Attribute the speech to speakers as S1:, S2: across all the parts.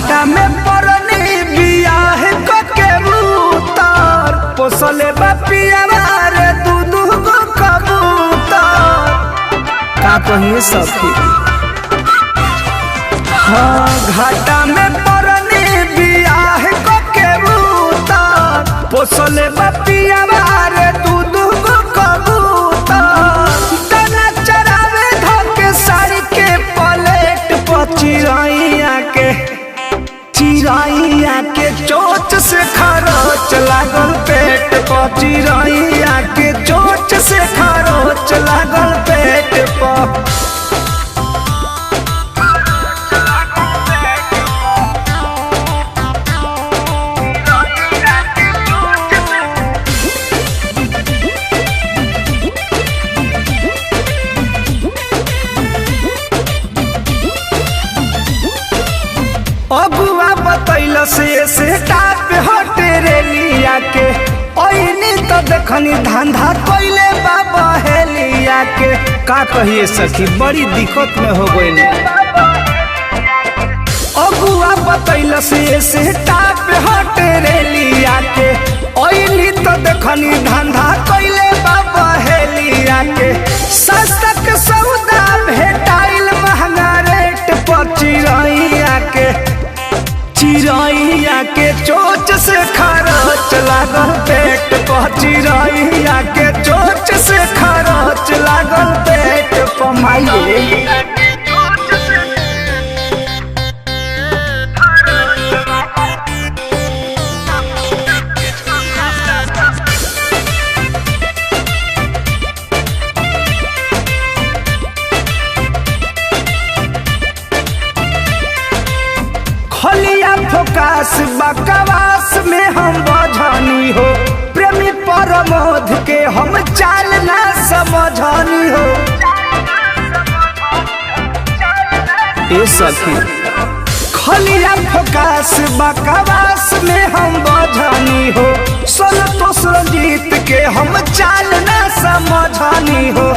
S1: घाटा में परनी बियाह के उतार पोसले बापियावा रे दूध को कबूतर का कहिए सखी। हाँ घाटा में परनी बियाह के उतार पोसले बापियावा रे दूध को कबूतर दाना चरावे धोके साड़ी के पलेट पर चिरैया के चोच से खरोच लागल पेट पर चिरैया के चोच से खरोच लागल पेट पर। अगुआ बतैल से टाप हटे रेलिया के ओइनी तो देखनी धंधा कोइले बाबा हेलिया के का कहिए सखी बड़ी दिक्कत में हो गइल। अगुआ बतैल से टाप हटे रेलिया के ओइनी तो देखनी धंधा कोइले बाबा हेलिया के सस्ता के सौदा भेटाइल महंगा रेट पर चिरैया के चोच से खरोच लागल पेट पर चिरैया के चोच से खरोच लागल पेट पर माइये। खलिया फोकास बकवास में हम बझनी हो प्रेमी परमोध के हम चाल ना समझनी हो। ए सखी खलिया फोकास बकवास में हम बझनी हो संतोष रंजीत के हम चाल ना समझनी हो।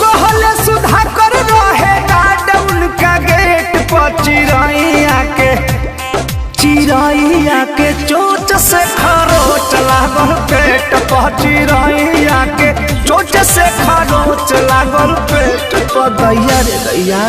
S1: कहले सुधा कर रहे गार्ड उनका गेट पर चिरैया के चोट से खरोच लागल पेट पर चिरैया के चोट से खरोच लागल पेट पर दैया रे दैया।